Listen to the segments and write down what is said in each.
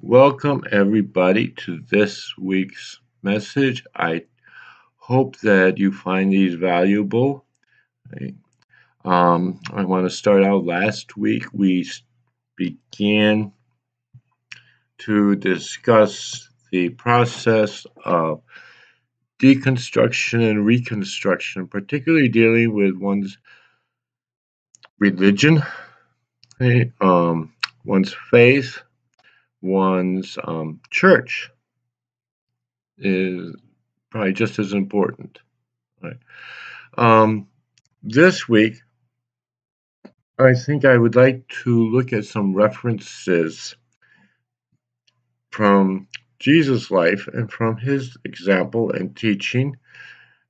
Welcome, everybody, to this week's message. I hope that you find these valuable. Right? I want to start out last week. We began to discuss the process of deconstruction and reconstruction, particularly dealing with one's religion, right? One's faith, one's church is probably just as important. Right? Um, this week, I think I would like to look at some references from Jesus' life and from his example and teaching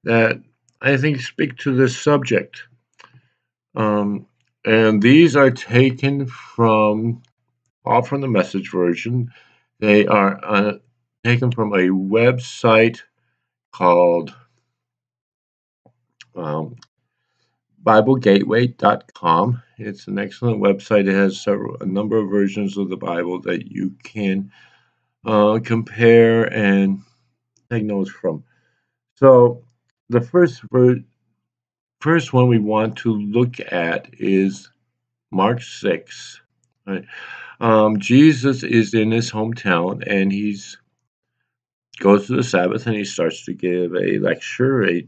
that I think speak to this subject. Um, and these are taken from all from the message version. They are taken from a website called um, BibleGateway.com. It's an excellent website. It has a number of versions of the Bible that you can compare and take notes from. So the first one we want to look at is Mark 6. Right? Jesus is in his hometown and he's goes to the Sabbath and he starts to give a lecture, a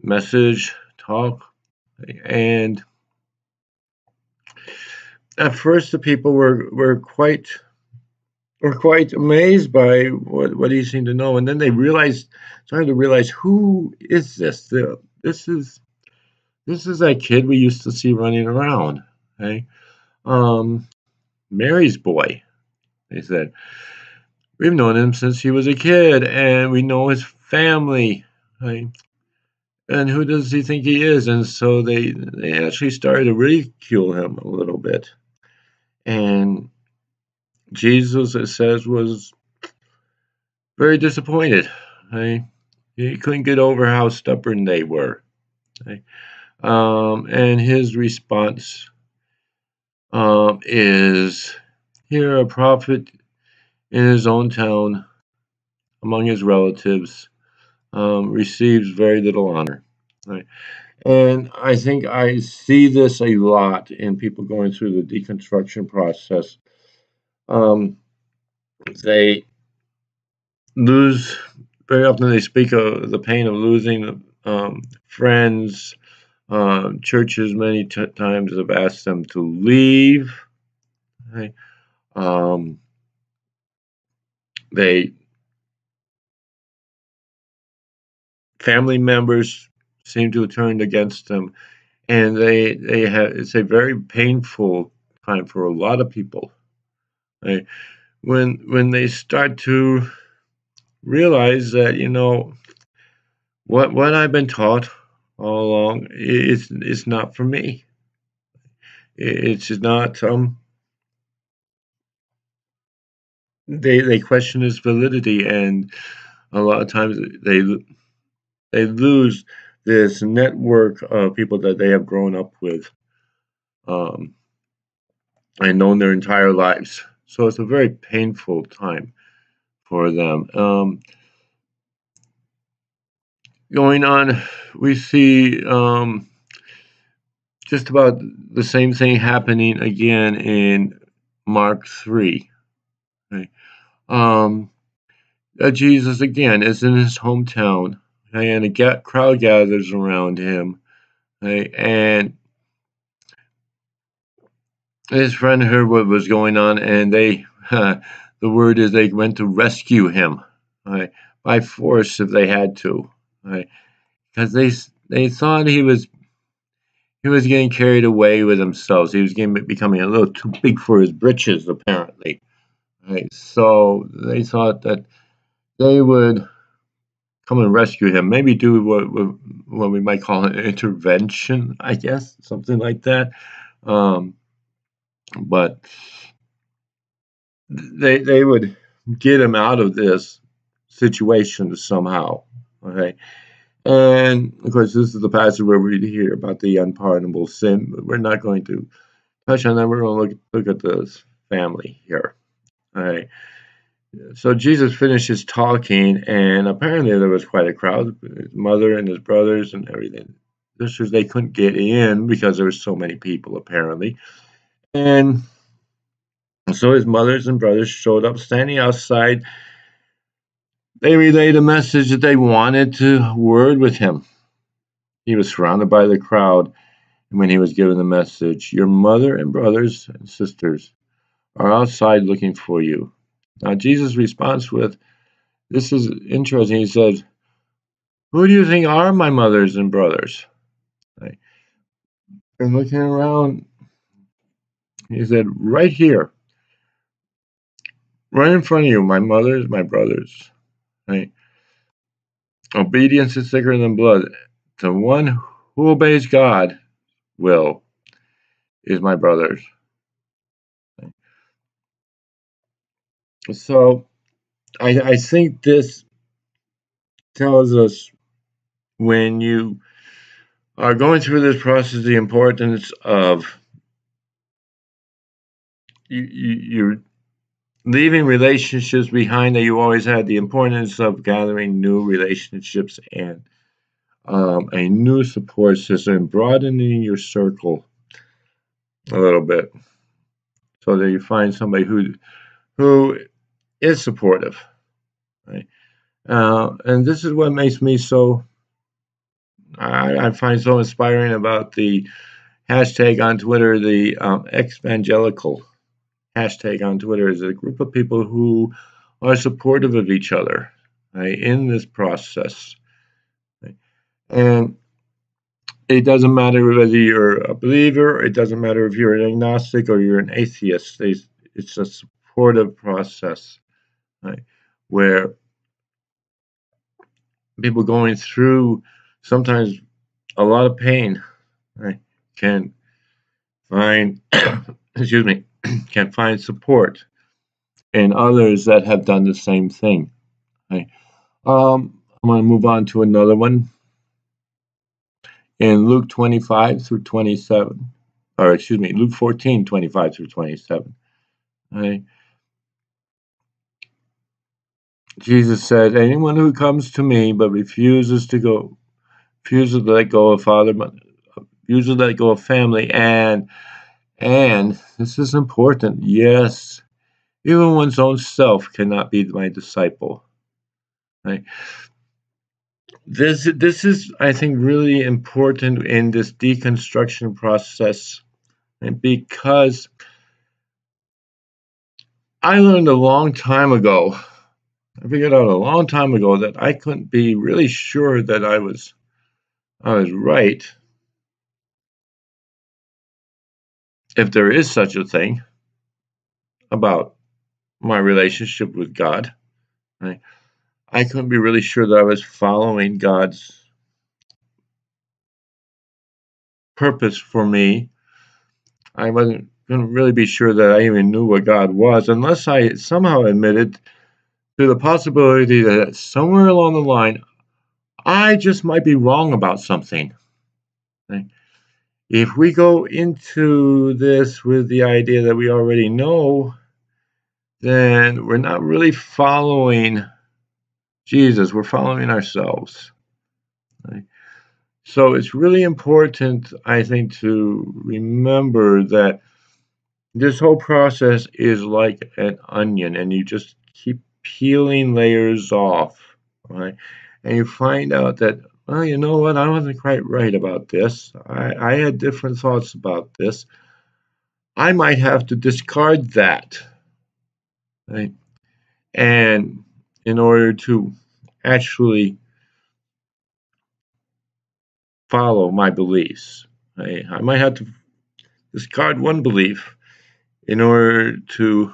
message, talk, and at first the people were quite amazed by what he seemed to know, and then they started to realize, who is this? This is that kid we used to see running around. Okay, um, Mary's boy. They said we've known him since he was a kid, and we know his family. Right? And who does he think he is? And so they actually started to ridicule him a little bit. And Jesus, it says, was very disappointed. Right? He couldn't get over how stubborn they were. Right? And his response is here a prophet in his own town among his relatives receives very little honor. Right? And I think I see this a lot in people going through the deconstruction process. Um, they lose, very often they speak of the pain of losing friends. Churches many times have asked them to leave. Right? Um, they family members seem to have turned against them, and they have it's a very painful time for a lot of people. Right? When they start to realize that what I've been taught all along is not for me. It's not. They question its validity, and a lot of times they lose this network of people that they have grown up with um, and known their entire lives. So it's a very painful time for them. Going on, we see just about the same thing happening again in Mark 3. Right? Um, Jesus again is in his hometown, okay, and a crowd gathers around him, okay, and his friend heard what was going on, and the word is they went to rescue him, right, by force if they had to, right, because they thought he was getting carried away with himself. He was becoming a little too big for his britches, apparently. Right, so they thought that they would come and rescue him, maybe do what we might call an intervention, I guess, something like that. Um, but they would get him out of this situation somehow. Okay, and of course, this is the passage where we hear about the unpardonable sin. But we're not going to touch on that. We're going to look at this family here. All Right. So Jesus finishes talking, and apparently there was quite a crowd. His mother and his brothers and everything. Sisters, they couldn't get in because there were so many people, apparently. And so his mothers and brothers showed up, standing outside. They relayed a message that they wanted to word with him. He was surrounded by the crowd, and when he was given the message, your mother and brothers and sisters are outside looking for you. Now, Jesus' response with, this is interesting. He said, who do you think are my mothers and brothers? Right. And looking around, he said, right here, right in front of you, my mothers, my brothers. Right. Obedience is thicker than blood. The one who obeys God will is my brothers. So I think this tells us when you are going through this process the importance of you're leaving relationships behind that you always had, the importance of gathering new relationships and a new support system, broadening your circle a little bit so that you find somebody who is supportive, right? And this is what makes me so I find so inspiring about the hashtag on Twitter, the evangelical hashtag on Twitter is a group of people who are supportive of each other, right, in this process. Right? And it doesn't matter whether you're a believer, it doesn't matter if you're an agnostic or you're an atheist. It's a supportive process, right, where people going through sometimes a lot of pain, right, can find, excuse me, can find support in others that have done the same thing. Right? I'm going to move on to another one in Luke 25 through 27, or excuse me, Luke 14, 25 through 27. Right? Jesus said, anyone who comes to me but refuses to let go of refuses to let go of family, and this is important, yes, even one's own self cannot be my disciple. Right? This is, I think, really important in this deconstruction process, and because I learned a long time ago, I figured out a long time ago that I couldn't be really sure that I was right if there is such a thing about my relationship with God. Right? I couldn't be really sure that I was following God's purpose for me. I wasn't going to really be sure that I even knew what God was unless I somehow admitted to the possibility that somewhere along the line, I just might be wrong about something. Right? If we go into this with the idea that we already know, then we're not really following Jesus, we're following ourselves. Right? So it's really important, I think, to remember that this whole process is like an onion, and you just keep peeling layers off, right? And you find out that, well, you know what? I wasn't quite right about this. I had different thoughts about this. I might have to discard that, right? And in order to actually follow my beliefs, right? I might have to discard one belief in order to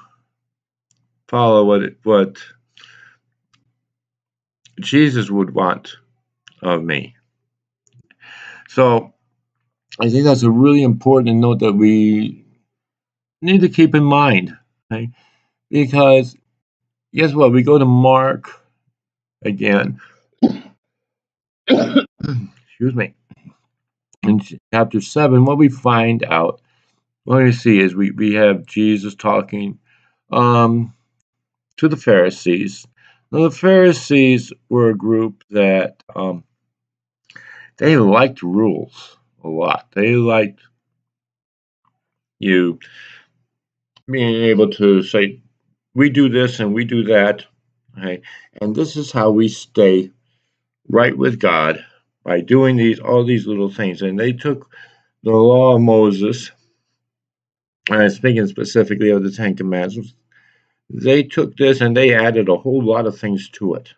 follow what Jesus would want of me. So I think that's a really important note that we need to keep in mind, right? Because guess what? We go to Mark again, excuse me, in chapter 7. What we find out, what we see is we have Jesus talking. Um, to the Pharisees. Now, the Pharisees were a group that they liked rules a lot. They liked you being able to say, we do this and we do that. Okay? And this is how we stay right with God by doing all these little things. And they took the law of Moses, speaking specifically of the Ten Commandments, they took this and they added a whole lot of things to it.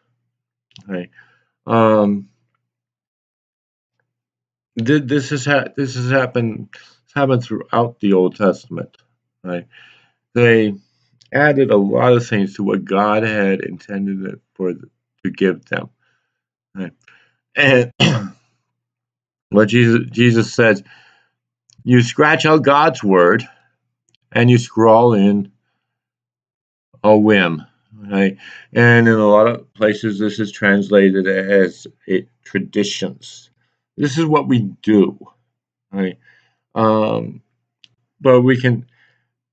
Okay? This has happened throughout the Old Testament. Right? They added a lot of things to what God had intended to give them. Right? And what Jesus said, you scratch out God's word and you scrawl in a whim. Right? And in a lot of places, this is translated as traditions. This is what we do. Right? But we can.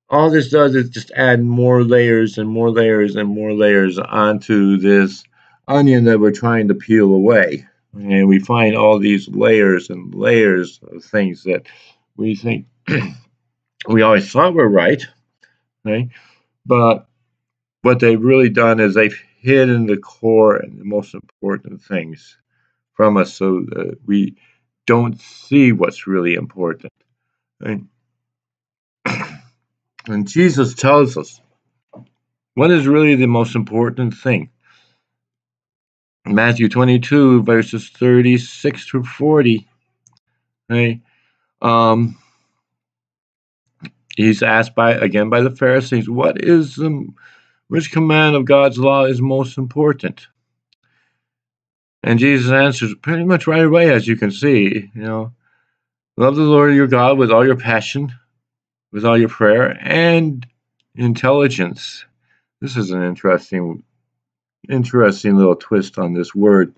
All this does is just add more layers and more layers and more layers onto this onion that we're trying to peel away. And we find all these layers and layers of things that we think we always thought were right. But what they've really done is they've hidden the core and the most important things from us so that we don't see what's really important. Right? And Jesus tells us what is really the most important thing. Matthew 22, verses 36 through 40. Right? He's asked by the Pharisees, which command of God's law is most important? And Jesus answers pretty much right away, as you can see. Love the Lord your God with all your passion, with all your prayer, and intelligence. This is an interesting little twist on this word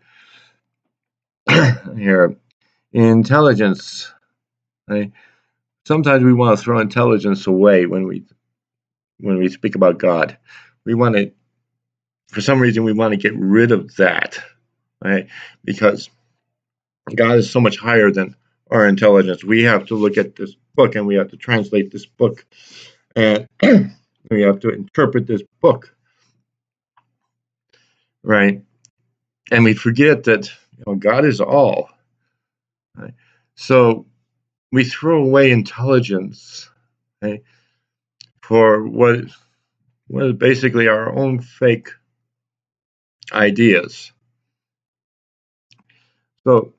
here. Intelligence. Right? Sometimes we want to throw intelligence away when we speak about God. For some reason, we want to get rid of that, right? Because God is so much higher than our intelligence. We have to look at this book and we have to translate this book and we have to interpret this book, right? And we forget that God is all. Right? So we throw away intelligence, right, for what is basically our own fake ideas. So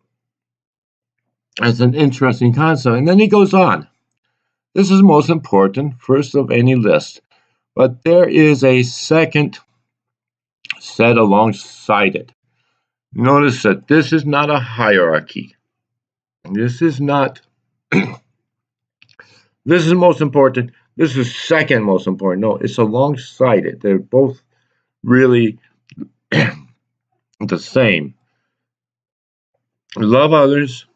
that's an interesting concept. And then he goes on. This is most important, first of any list. But there is a second set alongside it. Notice that this is not a hierarchy. This is not, this is most important. This is second most important. No, it's alongside it. They're both really the same. Love others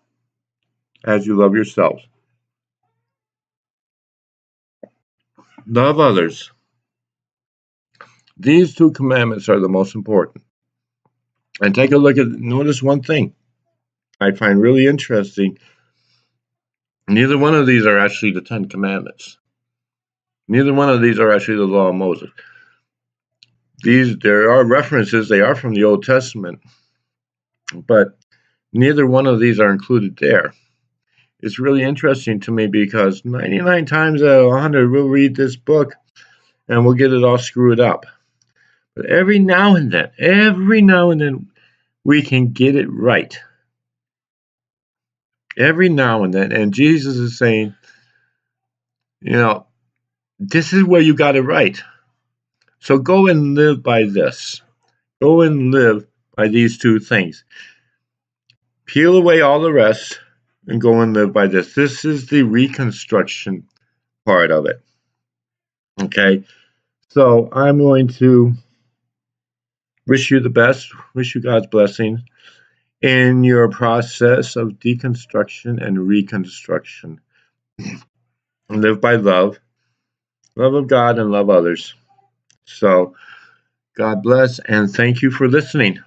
as you love yourselves. Love others. These two commandments are the most important. And notice one thing I find really interesting. Neither one of these are actually the Ten Commandments. Neither one of these are actually the law of Moses. There are references, they are from the Old Testament, but neither one of these are included there. It's really interesting to me because 99 times out of 100 we'll read this book and we'll get it all screwed up. But every now and then, we can get it right. Every now and then. And Jesus is saying, this is where you got it right. So go and live by this. Go and live by these two things. Peel away all the rest and go and live by this. This is the reconstruction part of it. Okay? So I'm going to wish you the best, wish you God's blessing in your process of deconstruction and reconstruction. Live by love of God and love others. So God bless, and thank you for listening.